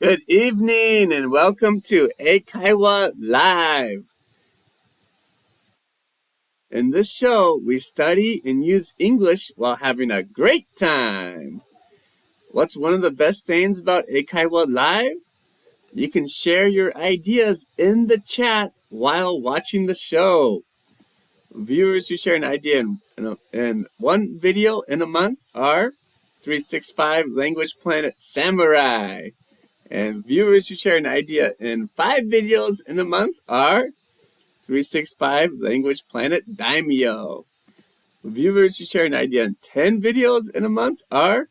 Good evening and welcome to Eikaiwa Live. In this show, we study and use English while having a great time. What's one of the best things about Eikaiwa Live? You can share your ideas in the chat while watching the show. Viewers who share an idea in one video in a month are 365 Language Planet Samurai. And viewers who share an idea in 5 videos in a month are 365 Language Planet Daimyo. Viewers who share an idea in 10 videos in a month are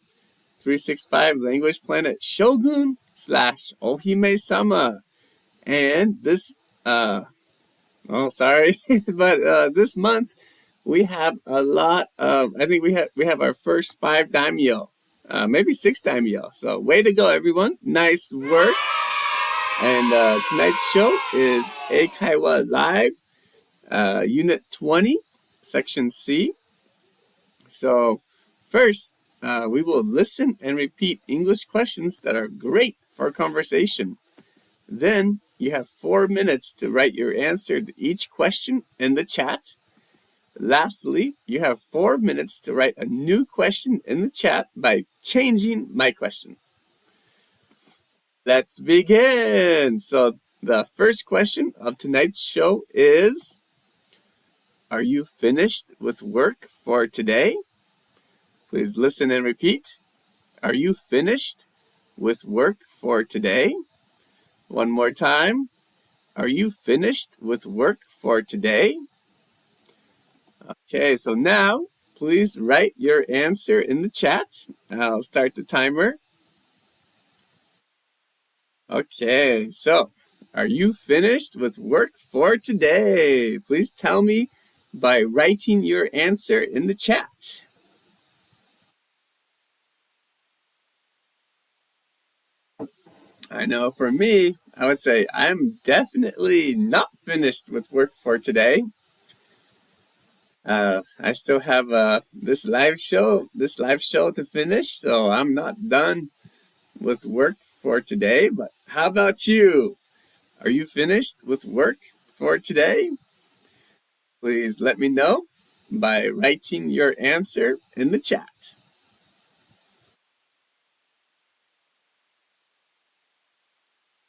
365 Language Planet Shogun / Ohime-sama. And this, but this month we have a lot of, I think we have our first 5 daimyo. Maybe 6 daimyo. So way to go, everyone. Nice work. And tonight's show is Eikaiwa Live, Unit 20, Section C. So first, we will listen and repeat English questions that are great for conversation. Then you have 4 minutes to write your answer to each question in the chat. Lastly, you have 4 minutes to write a new question in the chat by changing my question. Let's begin. So the first question of tonight's show is, are you finished with work for today? Please listen and repeat. Are you finished with work for today? One more time. Are you finished with work for today? Okay, so now please write your answer in the chat. I'll start the timer. Okay, so are you finished with work for today? Please tell me by writing your answer in the chat. I know for me, I would say I'm definitely not finished with work for today. I still have this live show to finish, so I'm not done with work for today. But how about you? Are you finished with work for today? Please let me know by writing your answer in the chat.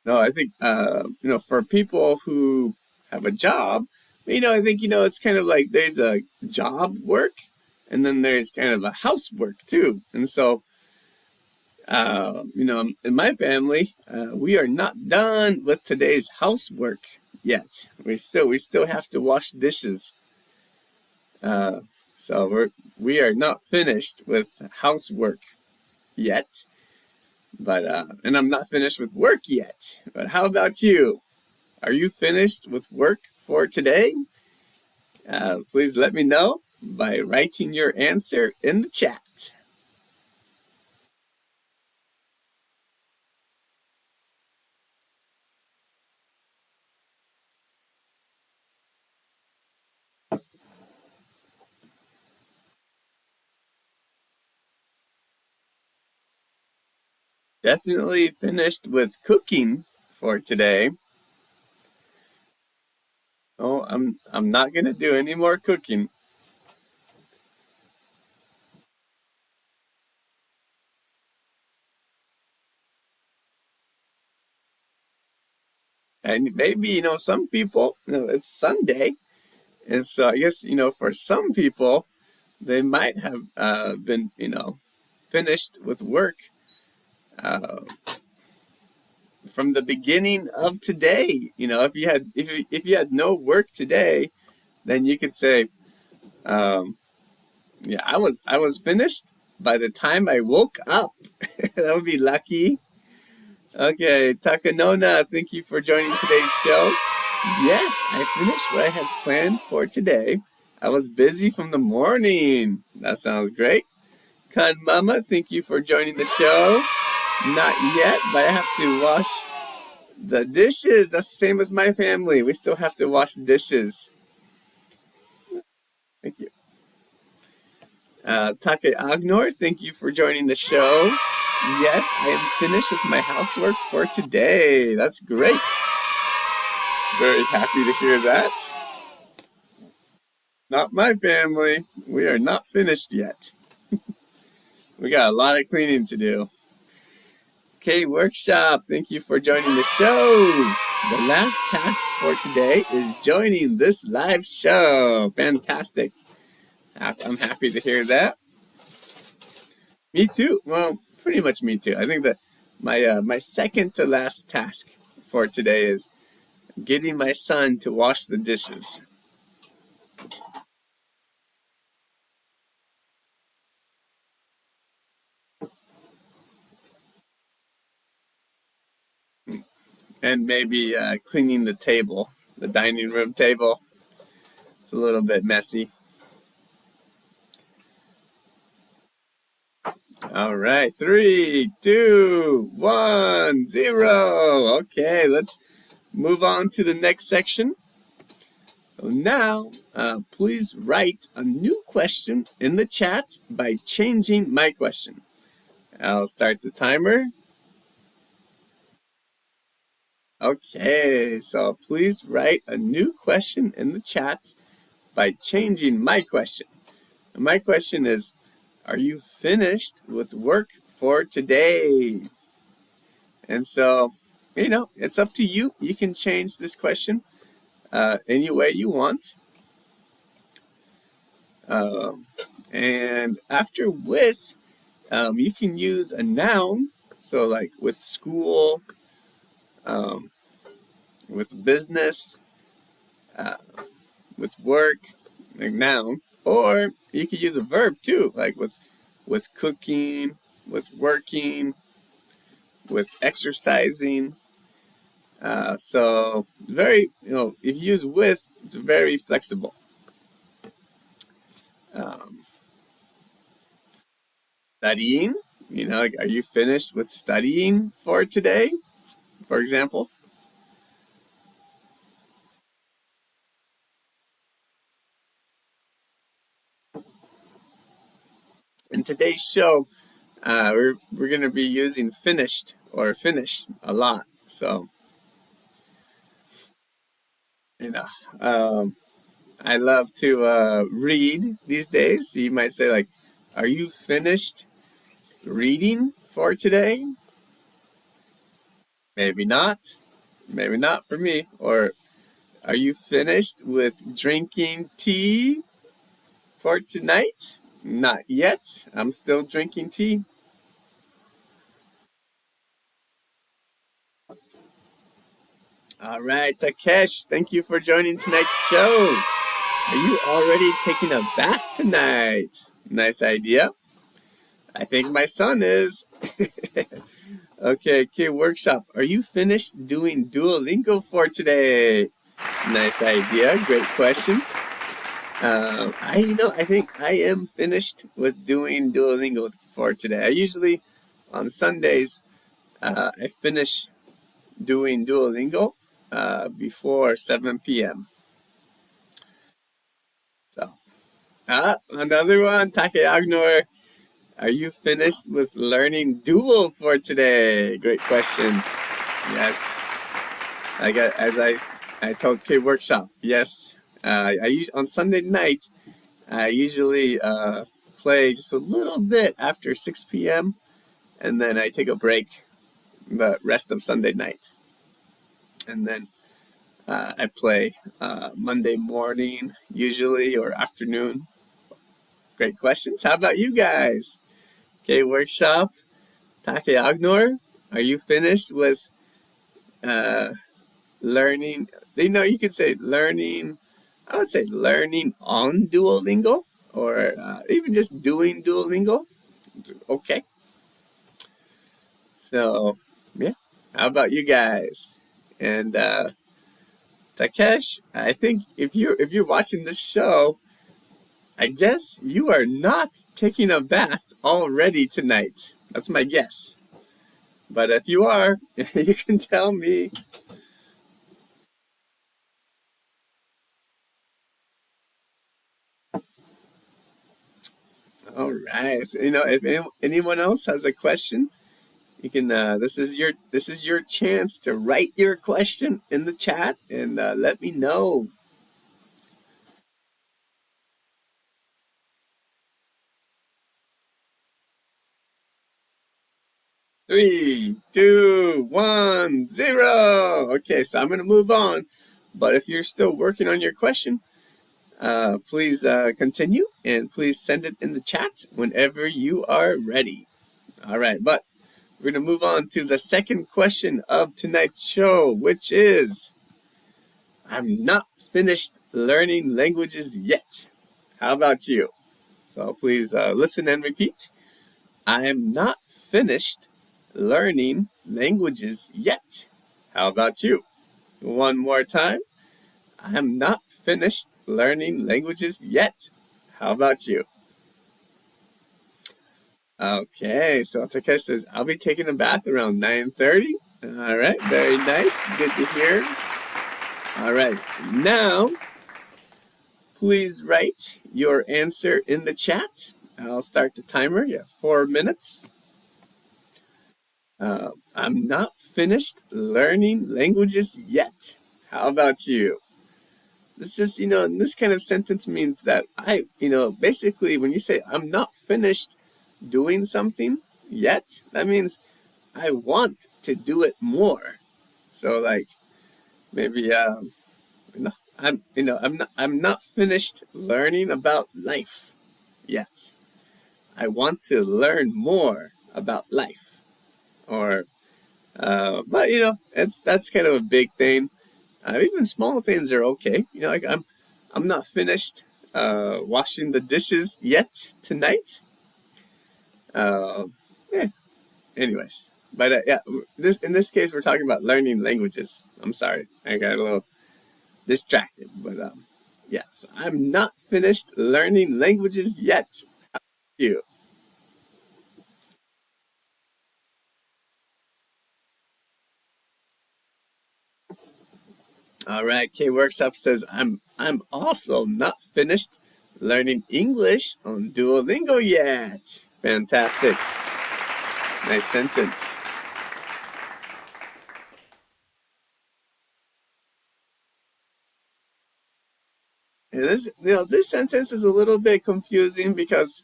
No, I think for people who have a job, I think it's kind of like there's a job work, and then there's kind of a housework too. And so, in my family, we are not done with today's housework yet. We still have to wash dishes. So we are not finished with housework yet. But and I'm not finished with work yet. But how about you? Are you finished with work for today? Please let me know by writing your answer in the chat. Definitely finished with cooking for today. Oh, I'm not gonna do any more cooking. And maybe some people, it's Sunday, and so I guess for some people they might have been finished with work from the beginning of today. If you had no work today, then you could say, yeah, I was finished by the time I woke up. That would be lucky. Okay, Takanona, thank you for joining today's show. Yes, I finished what I had planned for today. I was busy from the morning. That sounds great. Kan Mama, thank you for joining the show. Not yet, but I have to wash the dishes. That's the same as my family. We still have to wash dishes. Thank you. Take Agnor, thank you for joining the show. Yes, I am finished with my housework for today. That's great. Very happy to hear that. Not my family. We are not finished yet. We got a lot of cleaning to do. Okay, workshop. Thank you for joining the show. The last task for today is joining this live show. Fantastic. I'm happy to hear that. Me too. Well, pretty much me too. I think that my second to last task for today is getting my son to wash the dishes. And maybe cleaning the table, the dining room table. It's a little bit messy. All right, 3, 2, 1, 0. Okay, let's move on to the next section. So now, please write a new question in the chat by changing my question. I'll start the timer. Okay, so please write a new question in the chat by changing my question. And my question is, are you finished with work for today? And so, it's up to you. You can change this question any way you want. And after with, you can use a noun. So like with school, with business, with work, like noun. Or you could use a verb too, like with cooking, with working, with exercising. So very, if you use with, it's very flexible. Studying, are you finished with studying for today, for example? In today's show, we're going to be using finished or finish a lot. So, you know, um, I love to read these days. So you might say, like, are you finished reading for today? Maybe not. Maybe not for me. Or are you finished with drinking tea for tonight? Not yet. I'm still drinking tea. All right, Takesh, thank you for joining tonight's show. Are you already taking a bath tonight? Nice idea. I think my son is. Okay, workshop. Are you finished doing Duolingo for today? Nice idea. Great question. I think I am finished with doing Duolingo for today. I usually, on Sundays, I finish doing Duolingo before 7 p.m. So, another one, Take Agnor. Are you finished with learning Duo for today? Great question. Yes. I told K Workshop. Yes. On Sunday night, I usually play just a little bit after 6 p.m. and then I take a break the rest of Sunday night. And then I play Monday morning usually or afternoon. Great questions. How about you guys? Okay, workshop. Take Agnor, are you finished with uh, learning? You could say learning. I would say learning on Duolingo or even just doing Duolingo. Okay. So, yeah. How about you guys? And Takesh, I think if you're watching this show, I guess you are not taking a bath already tonight. That's my guess. But if you are, you can tell me. All right. If anyone else has a question, You can this is your chance to write your question in the chat and let me know. 3, 2, 1, 0. Okay, so I'm going to move on. But if you're still working on your question, please continue and please send it in the chat whenever you are ready. All right, but we're going to move on to the second question of tonight's show, which is, I'm not finished learning languages yet. How about you? So please listen and repeat. I am not finished learning languages yet. How about you? One more time. I am not finished learning languages yet. How about you? Okay, so Takesh says, I'll be taking a bath around 9:30. All right, very nice. Good to hear. All right, now please write your answer in the chat. I'll start the timer. Yeah, 4 minutes. I'm not finished learning languages yet. How about you? This just, this kind of sentence means that basically when you say I'm not finished doing something yet, that means I want to do it more. So like maybe I'm not finished learning about life yet. I want to learn more about life. Or but that's kind of a big thing. Even small things are okay. Like I'm not finished washing the dishes yet tonight. Uh, yeah. Anyways, but yeah, in this case we're talking about learning languages. I'm sorry, I got a little distracted, but yeah. So I'm not finished learning languages yet. You. All right. K Workshop says I'm also not finished learning English on Duolingo yet. Fantastic. Nice sentence. And this sentence is a little bit confusing because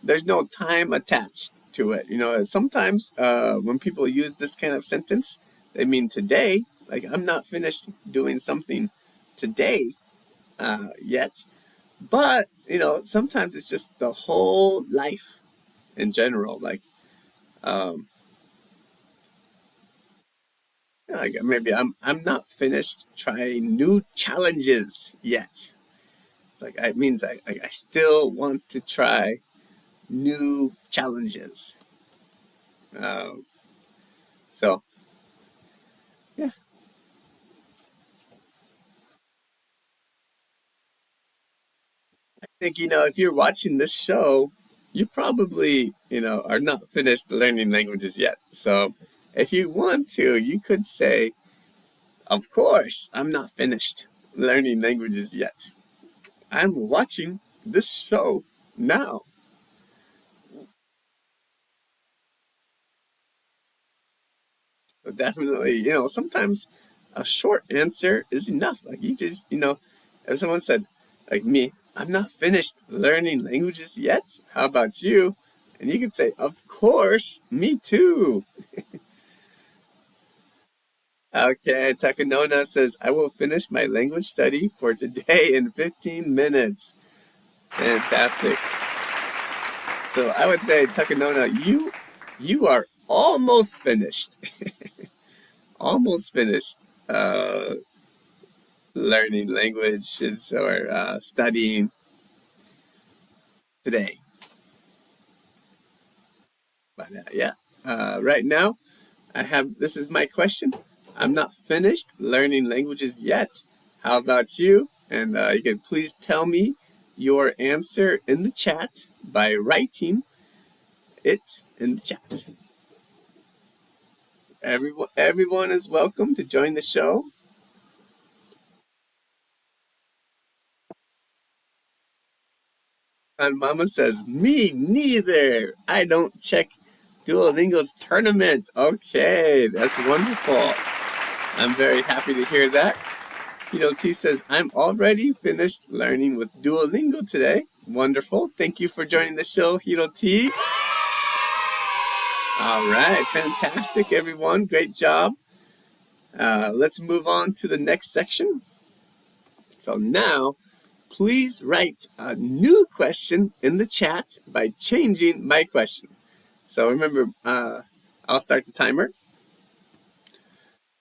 there's no time attached to it. Sometimes when people use this kind of sentence, they mean today. Like I'm not finished doing something today yet. But sometimes it's just the whole life in general. Um, like maybe I'm not finished trying new challenges yet. Like it means I still want to try new challenges. Um, so yeah, I think if you're watching this show, you probably are not finished learning languages yet. So if you want to, you could say, "Of course, I'm not finished learning languages yet. I'm watching this show now." So definitely, sometimes a short answer is enough. Like you just, if someone said, like me, I'm not finished learning languages yet. How about you? And you could say, of course, me too. Okay, Takanona says, I will finish my language study for today in 15 minutes. Fantastic. So I would say, Takanona, you are almost finished. Almost finished. Learning languages or studying today. But yeah, right now this is my question. I'm not finished learning languages yet. How about you? And you can please tell me your answer in the chat by writing it in the chat. Everyone is welcome to join the show. And Mama says, me neither. I don't check Duolingo's tournament. Okay, that's wonderful. I'm very happy to hear that. Hiro T says, I'm already finished learning with Duolingo today. Wonderful. Thank you for joining the show, Hiro T. All right, fantastic, everyone. Great job. Let's move on to the next section. So now, please write a new question in the chat by changing my question. So remember, I'll start the timer.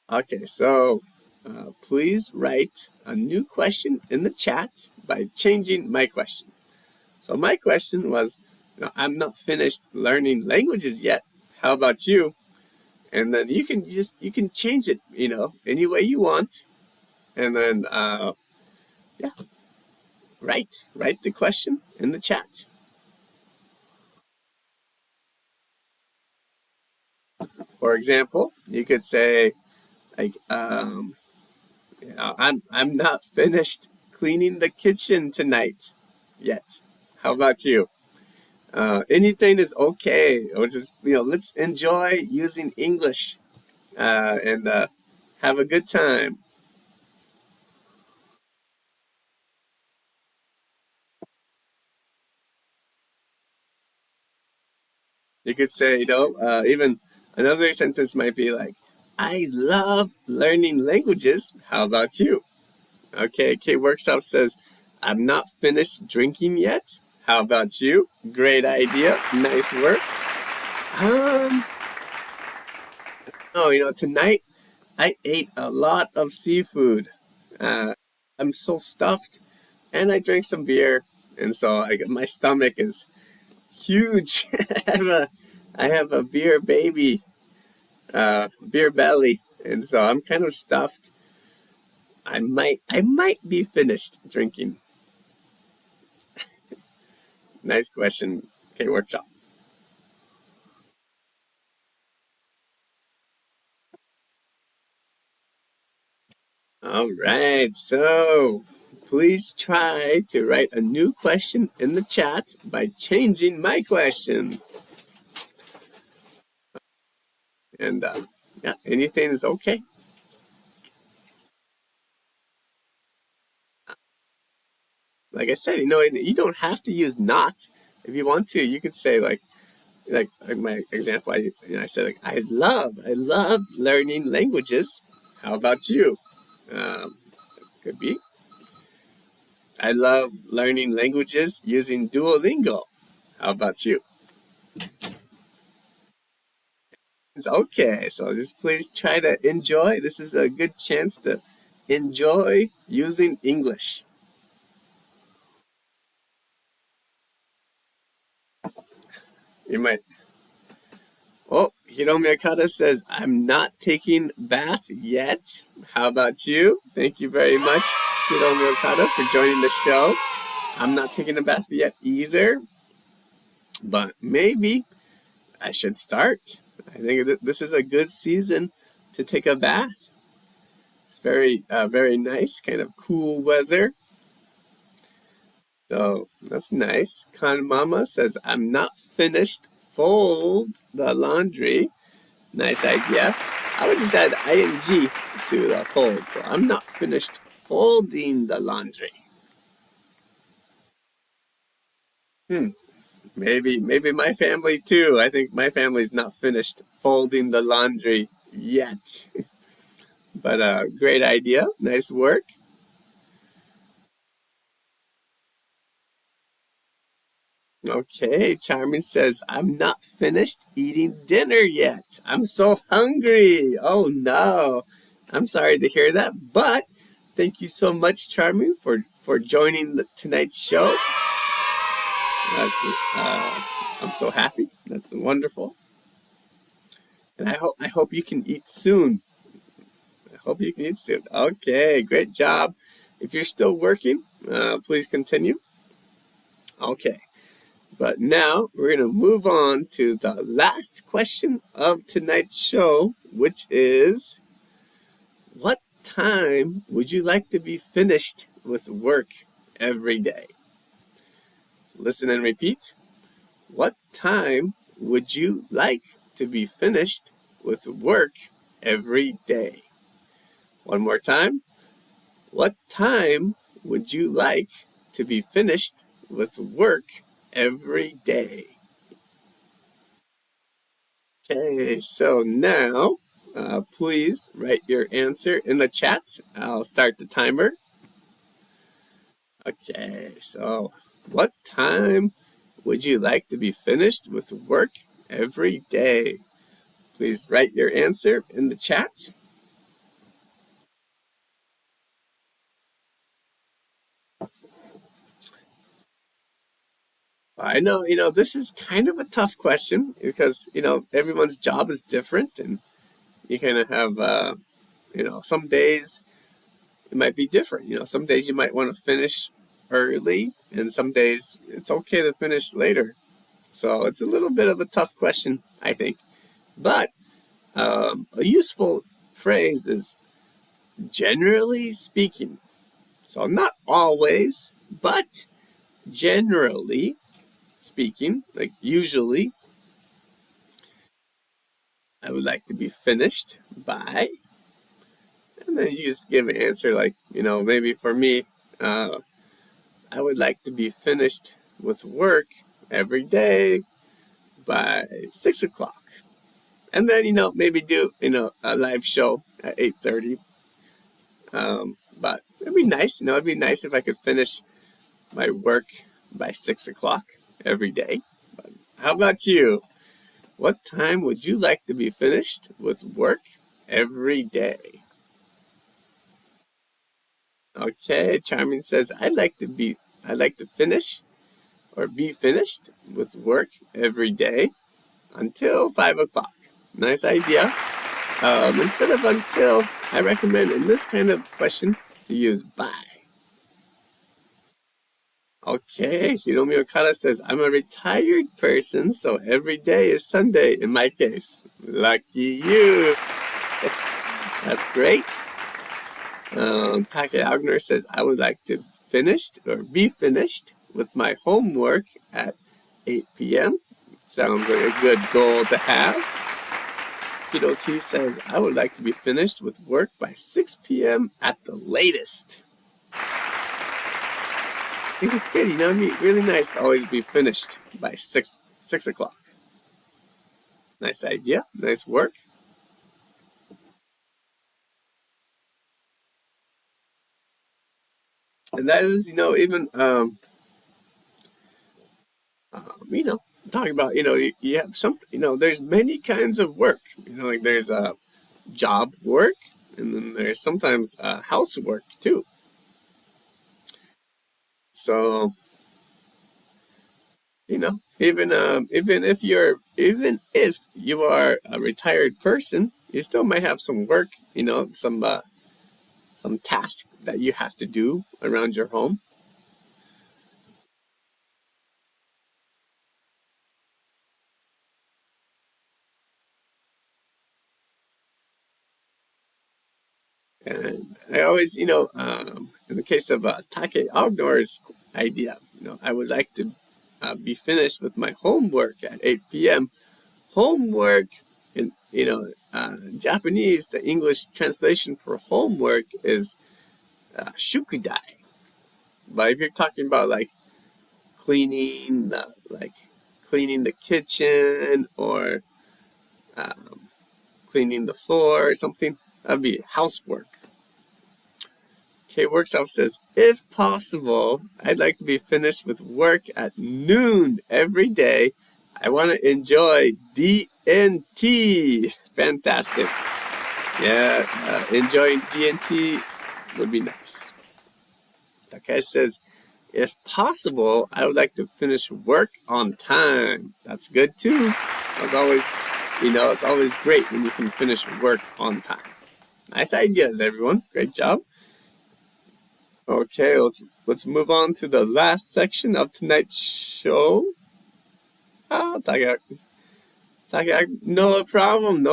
Okay, so please write a new question in the chat by changing my question. So my question was, I'm not finished learning languages yet. How about you? And then you can change it, any way you want. And then, write the question in the chat. For example, you could say, like, I'm not finished cleaning the kitchen tonight yet. How about you? Anything is okay. Or just, let's enjoy using English and have a good time. You could say, even another sentence might be like, I love learning languages. How about you? Okay, K Workshop says, I'm not finished drinking yet. How about you? Great idea. Nice work. Tonight I ate a lot of seafood. I'm so stuffed, and I drank some beer, and so my stomach is huge. I have a beer baby, beer belly, and so I'm kind of stuffed. I might be finished drinking. Nice question, K Workshop. All right, so please try to write a new question in the chat by changing my question. And anything is okay. Like I said, you don't have to use not. If you want to, you could say like my example. I said like I love learning languages. How about you? Could be. I love learning languages using Duolingo. How about you? It's okay. So just please try to enjoy. This is a good chance to enjoy using English. You might. Oh, Hiromi Akata says, I'm not taking bath yet. How about you? Thank you very much, Hiromi Okada, for joining the show. I'm not taking a bath yet either, but maybe I should start. I think this is a good season to take a bath. It's very nice, kind of cool weather. So that's nice. Kan Mama says, I'm not finished. Fold the laundry. Nice idea. I would just add ing to the fold. So I'm not finished folding the laundry. Maybe my family too. I think my family's not finished folding the laundry yet. But great idea. Nice work. Okay, Charmin says, I'm not finished eating dinner yet. I'm so hungry. Oh no. I'm sorry to hear that, but thank you so much, Charmin, for joining tonight's show. That's I'm so happy. That's wonderful. And I hope you can eat soon. I hope you can eat soon. Okay, great job. If you're still working, please continue. Okay. But now we're going to move on to the last question of tonight's show, which is, what time would you like to be finished with work every day? So listen and repeat. What time would you like to be finished with work every day? One more time. What time would you like to be finished with work every day? Okay, so now please write your answer in the chat. I'll start the timer. Okay, so what time would you like to be finished with work every day? Please write your answer in the chat. I know, this is kind of a tough question because, everyone's job is different and you kind of have, some days it might be different. Some days you might want to finish early and some days it's okay to finish later. So it's a little bit of a tough question, I think. But a useful phrase is generally speaking. So not always, but generally speaking, like usually, I would like to be finished by, and then you just give an answer like, maybe for me, I would like to be finished with work every day by 6 o'clock. And then, maybe do, a live show at 8:30. But it'd be nice, it'd be nice if I could finish my work by 6 o'clock every day. But how about you? What time would you like to be finished with work every day? Okay, Charming says, I'd like to finish or be finished with work every day until 5 o'clock. Nice idea. Instead of until, I recommend in this kind of question to use by. Okay, Hiromi Okada says, I'm a retired person, so every day is Sunday in my case. Lucky you. That's great. Take Agner says, I would like to be finished with my homework at 8 p.m. Sounds like a good goal to have. Hiro T says, I would like to be finished with work by 6 p.m. at the latest. I think it's good, it'd be really nice to always be finished by 6 o'clock. Nice idea, nice work. And that is, even, talking about, you have something, there's many kinds of work. Like there's job work, and then there's sometimes housework too. So, even if you are a retired person, you still might have some work, some task that you have to do around your home. And I always, in the case of Take Outdoors idea, I would like to be finished with my homework at 8 p.m. Homework in, Japanese, the English translation for homework is shukudai. But if you're talking about like cleaning the kitchen or cleaning the floor or something, that'd be housework. Okay, Workshop says, if possible, I'd like to be finished with work at noon every day. I want to enjoy DNT. Fantastic. Yeah, enjoying DNT would be nice. Takesh says, if possible, I would like to finish work on time. That's good too. It's always, it's always great when you can finish work on time. Nice ideas, everyone. Great job. Okay, let's move on to the last section of tonight's show. Take no problem.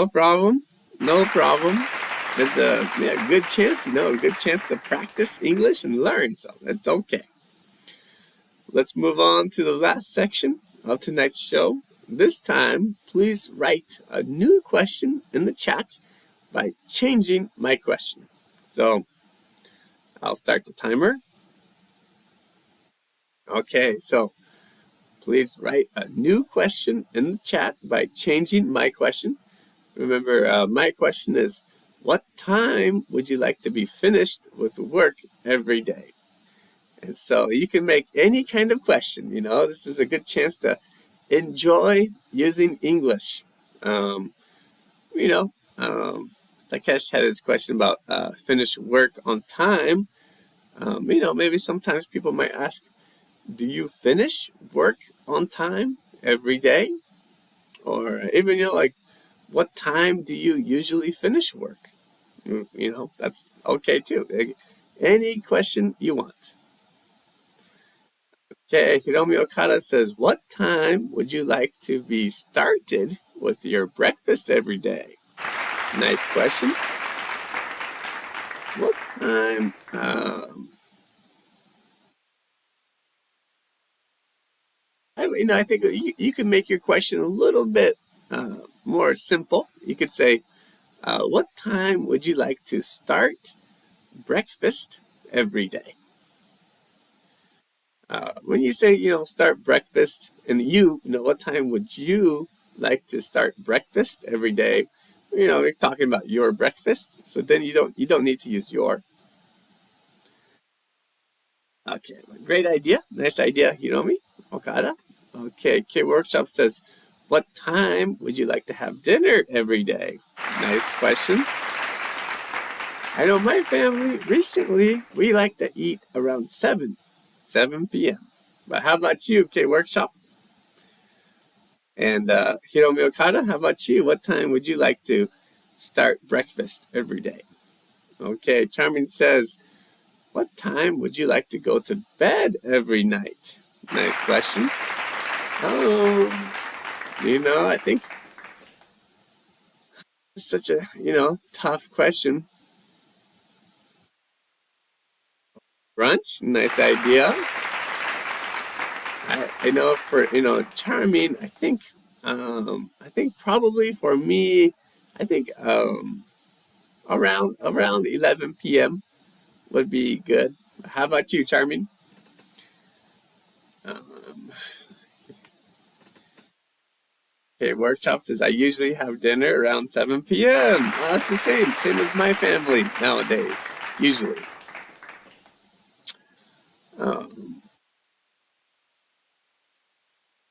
It's a good chance, a good chance to practice English and learn, so it's okay. Let's move on to the last section of tonight's show. this time, please write a new question in the chat by changing my question. So I'll start the timer. Okay, so please write a new question in the chat by changing my question. Remember, my question is, what time would you like to be finished with work every day? And so you can make any kind of question. This is a good chance to enjoy using English. Takesh had his question about finish work on time. Maybe sometimes people might ask, do you finish work on time every day? Or even, what time do you usually finish work? That's okay too. Any question you want. Okay, Hiromi Okada says, what time would you like to be started with your breakfast every day? Nice question. What time? I think you can make your question a little bit more simple. You could say, what time would you like to start breakfast every day? When you say, start breakfast, and what time would you like to start breakfast every day? You're talking about your breakfast, so then you don't need to use your. Okay, great idea. Nice idea, Hiromi Okada. Okay, K-Workshop says, what time would you like to have dinner every day? Nice question. I know my family, recently, we like to eat around 7 p.m. But how about you, K-Workshop? And Hiromi Okada, how about you? What time would you like to start breakfast every day? Okay, Charming says, what time would you like to go to bed every night? Nice question. I think it's such a, tough question. Brunch, nice idea. I know for, Charming, I think probably for me, I think around 11 p.m. would be good. How about you, Charming? Okay, Workshop says, I usually have dinner around 7 p.m. Oh, that's the same as my family nowadays, usually.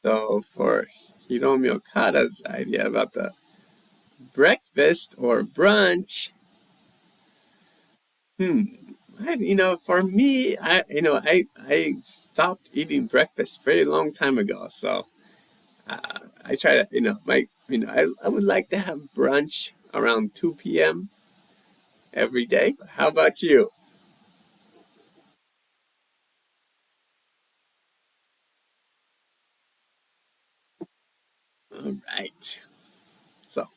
So for Hiromi Okada's idea about the breakfast or brunch, for me, I stopped eating breakfast very long time ago. So I try to, I would like to have brunch around 2 p.m. every day. How about you? All right. So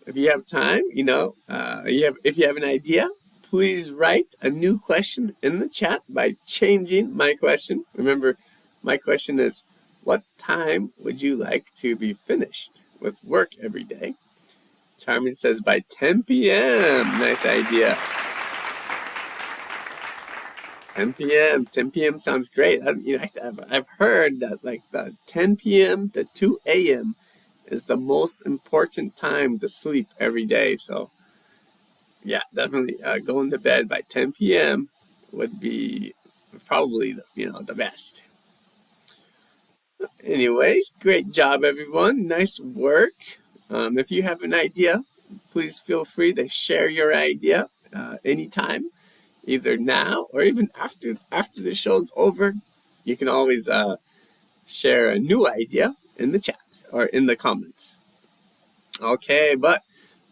if you have time, if you have an idea, please write a new question in the chat by changing my question. Remember, my question is, what time would you like to be finished with work every day? Charmin says by 10 p.m. Nice idea. 10 p.m. 10 p.m. sounds great. I've heard that like the 10 p.m. to 2 a.m. is the most important time to sleep every day. So yeah, definitely going to bed by 10 p.m. would be probably the best. Anyways, great job, everyone. Nice work. If you have an idea, please feel free to share your idea anytime, either now or even after the show's over. You can always share a new idea in the chat or in the comments. Okay, but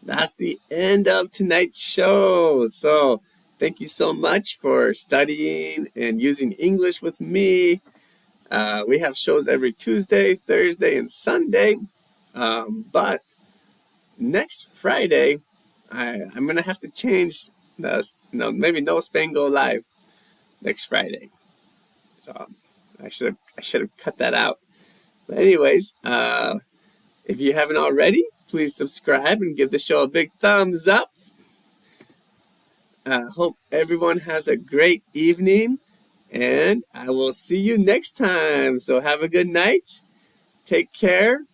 that's the end of tonight's show. So thank you so much for studying and using English with me. We have shows every Tuesday, Thursday, and Sunday. But next Friday, I'm going to have to change maybe no Spango Live next Friday. So I should have cut that out. But anyways, if you haven't already, please subscribe and give the show a big thumbs up. Hope everyone has a great evening, and I will see you next time. So have a good night. Take care.